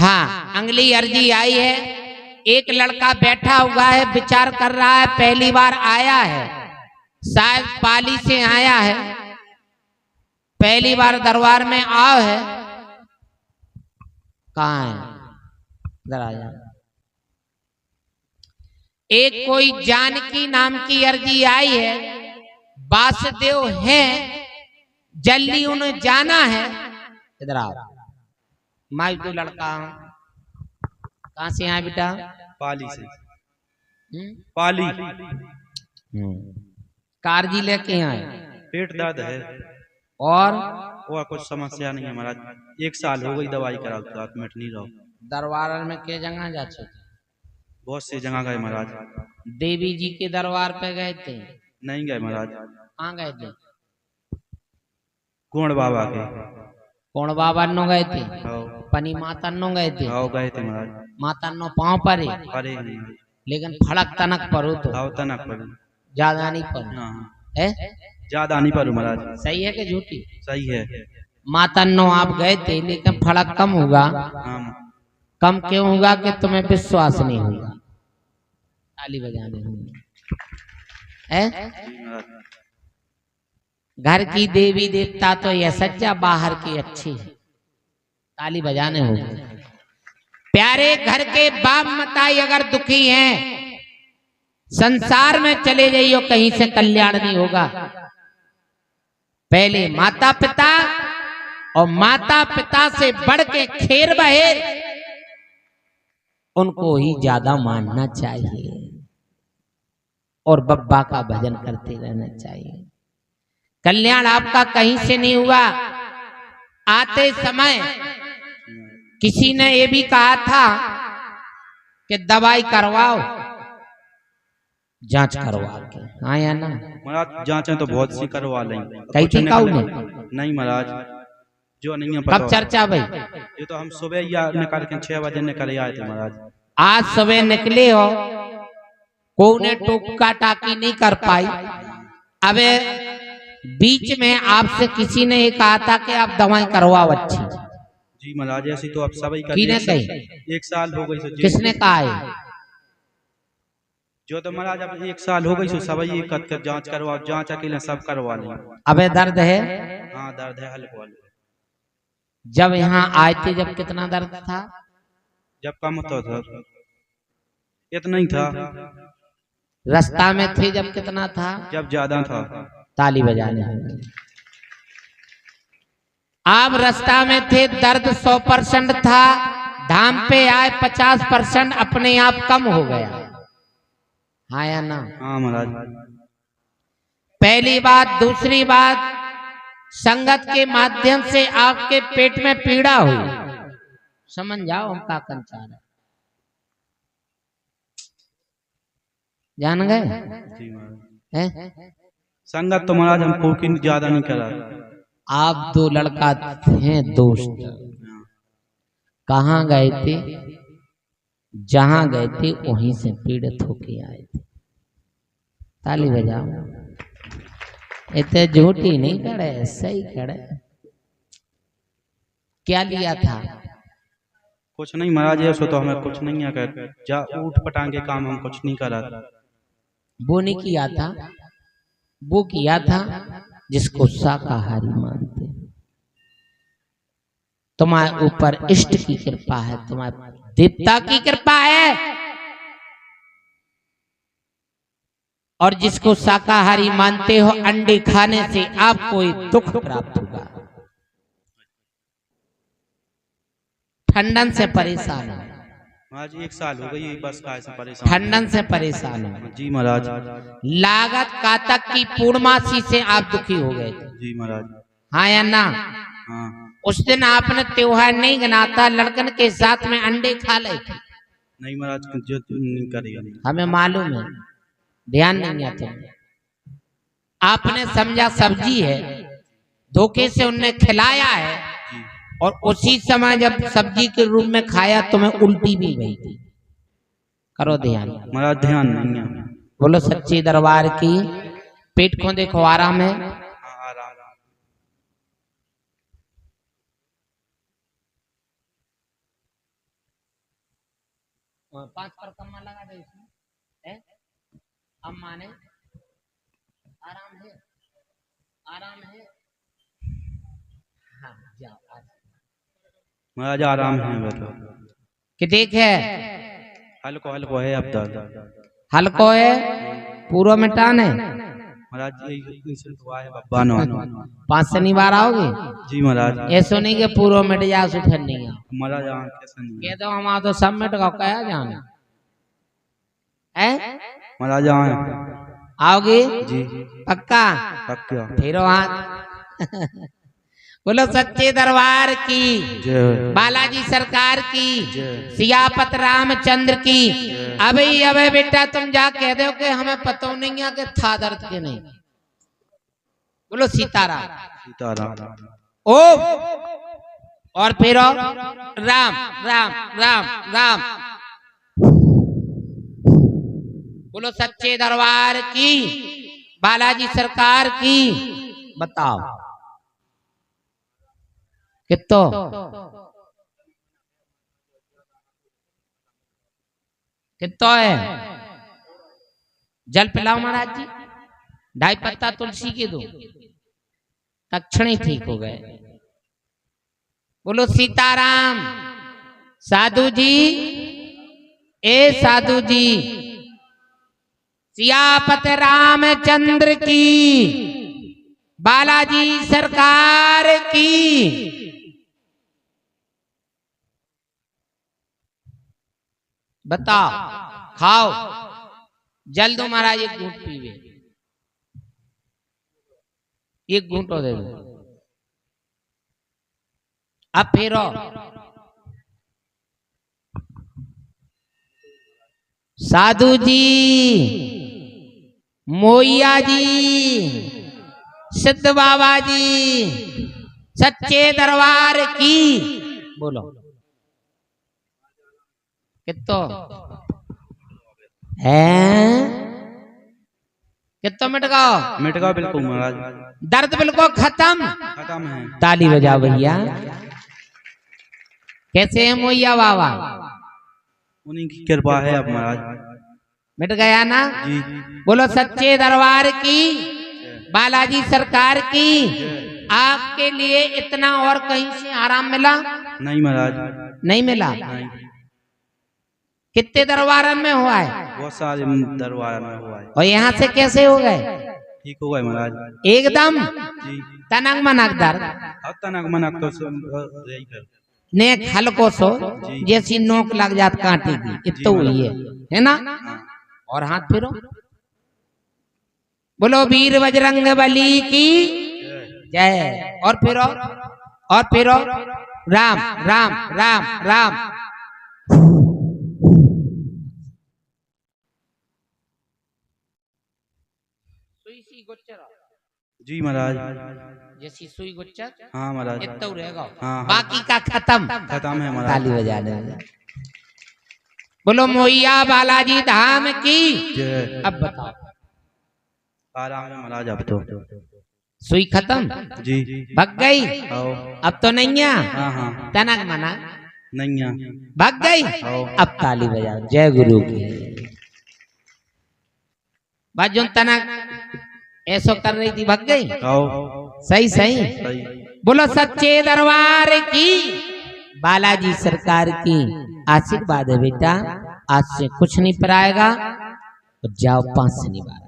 हाँ, अगली अर्जी आई है। एक लड़का बैठा हुआ है, विचार कर रहा है, पहली बार आया है, शायद पाली से आया है, पहली बार दरबार में आओ है। कहाँ है? इधर आ जा। एक कोई जानकी नाम की अर्जी आई है, वासुदेव है, जल्दी उन्हें जाना है। इधर आओ। मैं तो लड़का हूं। कहां से आए बेटा? पाली से। पाली। कारजी लेके आए। पेट दर्द है और कुछ समस्या नहीं है महाराज। 1 साल हो गई दवाई कराओ, मिट नहीं रहो। दरबार में के जगह जा चुके? बहुत सी जगह गए महाराज। देवी जी के दरबार पे गए थे? नहीं गए महाराज। कहाँ गए थे? कोण बाबा के। कोण बाबा नो गए थे? पनी माता नो गए थे? गए थे महाराज। माता नो पाँव पर अरे लेकिन फड़क तनक परो तो तनक पर ज्यादा नहीं पर है। ज्यादा नहीं पर महाराज। सही है कि झूठी? सही है। माता नो आप गए थे, लेकिन फड़क कम होगा। कम क्यों होगा? कि तुम्हें विश्वास नहीं होगा। ताली बजाने होंगे। घर की देवी देवता तो यह सच्चा, बाहर की अच्छी है। ताली बजाने होंगे। प्यारे घर के बाप मताई अगर दुखी हैं, संसार में चले जाइयो, कहीं से कल्याण नहीं होगा। पहले माता पिता, और माता पिता से बढ़ के खेर बहेर, उनको ही ज्यादा मानना चाहिए और बब्बा का भजन करते रहना चाहिए। कल्याण आपका कहीं से नहीं हुआ। आते समय किसी ने ये भी कहा था कि दवाई करवाओ, जांच करवा के। हाँ या ना महाराज? जांचें तो बहुत सी करवा लेंगे। कहीं थी नहीं महाराज, जो नहीं है। कब चर्चा भाई? ये तो हम सुबह या निकल के 6 बजे निकल आए थे महाराज। आज सुबह निकले हो, को ने टोका टाकी नहीं कर पाई। अबे बीच में आपसे किसी ने ये कहा था कि आप दवाई करवाओ अच्छी। जी महाराज, ऐसी तो आप सभी का 1 साल हो गई। किसने कहा है? जो तो महाराज अब 1 साल हो गई सो सभी कर जांच करवाओ। जांच अकेले सब करवा लें। अबे दर्द है? हाँ दर्द है, हल्का। जब यहाँ आए थे जब कितना दर्द था? जब कम तो था, इतना ही था। रास्ता में थे जब कितना था? जब ज्यादा था। ताली बजाने होंगे। आप रास्ता में थे, दर्द 100% था। धाम पे आए 50% अपने आप कम हो गया। हाँ या ना? हाँ महाराज। पहली बात। दूसरी बात, संगत के माध्यम से आपके पेट में पीड़ा हुई। समझ जाओ हम का कंचार है। जान गए? संगत तो महाराज हमको की ज्यादा नहीं करा। आप 2 लड़का हैं दोस्त, कहाँ गए थे? जहां गए थे वहीं से पीड़ित होके आए थे। ताली बजाओ। इतने झूठी नहीं करे, सही करे। क्या लिया था? कुछ नहीं महाराज, ऐसा तो हमें कुछ नहीं है। जा उठ पटांगे काम हम कुछ नहीं करा। वो नहीं किया था, वो किया था जिसको शाकाहारी मानते। तुम्हारे ऊपर इष्ट की कृपा है, तुम्हारे देवता की कृपा है, और जिसको शाकाहारी मानते हो, अंडे खाने से आपको दुख प्राप्त होगा। ठंडन से परेशान हो महाराज। 1 साल हो गई बस का ऐसा परेशान। ठंडन से परेशान हो जी महाराज। लागत कातक की पूर्णमासी से आप दुखी हो गए थे। जी महाराज। हाँ या ना? हाँ। उस दिन आपने त्योहार नहीं गनाता, लड़कन के साथ में अंडे खा ले थे। नहीं महाराज, जो नहीं करेगा। हमें मालूम है, ध्यान नहीं आता। आपने समझा सब्जी है, धोखे से उनने खिलाया है, और उसी समय जब सब्जी के रूप में खाया तुम्हें उल्टी भी गई थी। करो ध्यान। महाराज ध्यान नहीं है। बोलो सच्ची दरबार की। पेट को देखो आराम है। 5 पर कम्मा लगा दे इसमें है। अब माने आराम है, आराम है। हाँ जाओ आज महाराज आराम है बताओ। कि ठीक है, हल्को हल्को है अब तक। हल्को है पूरा मिटाने। महाराज ये तो आए बब्बा नो 5 शनिवार आओगे जी महाराज। ऐसो नहीं कि पूरा मिट जा सो फिर नहीं आओ। महाराज यहाँ कैसे नहीं ये तो हमारा तो सब मिट गया, कया जाने है। महाराज यहाँ आओगे जी पक्का? पक्का। फेरो हाथ बोलो सच्चे दरबार की, जय बालाजी सरकार की, जय सियापत रामचंद्र की। अबे अबे बेटा तुम जा कह दो कि हमें पता नहीं है कि था दर्द के नहीं। बोलो सीताराम सीताराम। ओम और फिर राम राम राम राम। बोलो सच्चे दरबार की, बालाजी सरकार की। बताओ कितो कितो है? जल पिलाओ महाराज जी, 2.5 पत्ता तुलसी के दो, तक्षण ही ठीक हो गए। बोलो सीताराम। साधु जी, ए साधु जी, सियापत रामचंद्र की, बालाजी सरकार की। बताओ खाओ जल दो महाराज, एक घूंट पीवे, एक घूंट दे दो। अब फेरो साधु जी, मोइया जी, सिद्ध बाबा जी, सच्चे दरबार की। बोलो कितो है? कितो मिट गओ? मिट गया बिल्कुल महाराज, दर्द बिल्कुल खत्म खत्म है। ताली बजाओ भैया। कैसे है मोइया बाबा? उन्हीं की कृपा है अब महाराज। मिट गया ना? जी बोलो सच्चे दरबार की, बालाजी सरकार की। आपके लिए इतना और कहीं से आराम मिला? नहीं महाराज, नहीं मिला। नहीं। कितने दरबार में हुआ है? बहुत सारे दरबार में हुआ है। और यहाँ से कैसे हो गए? ठीक हो गए महाराज। एकदम जी तनक मनक दर्द अब तनक मनक तो यही कर। नेक हल्को सो जी। जैसी नोक लग जात कांटे की, इतना हुई है ना? और हाथ फिरो, बोलो वीर बजरंग बली की जय। और फिरो, और फिरो राम राम राम राम। जी महाराज। जैसी सुई गुच्चर, हाँ महाराज। इतना रहेगा। हाँ। बाकी का खत्म खत्म है महाराज। ताली बजा दे। बोलो मोइया बालाजी धाम की जय। अब बताओ आराम है महाराज अब तो। सुई खत्म, जी भग गई, आओ। अब तो नहीं है हाँ हाँ तनक मना, नहीं है। भग गई। आओ। अब ताली बजाओ जय गुरु की। बाजू तनक ऐसो कर रही थी, भग गई। आओ। सही सही। सही। बोलो सच्चे दरबार की, बालाजी सरकार की। आशीर्वाद है बेटा, आज से कुछ नहीं पराएगा। जाओ 5 शनिवार।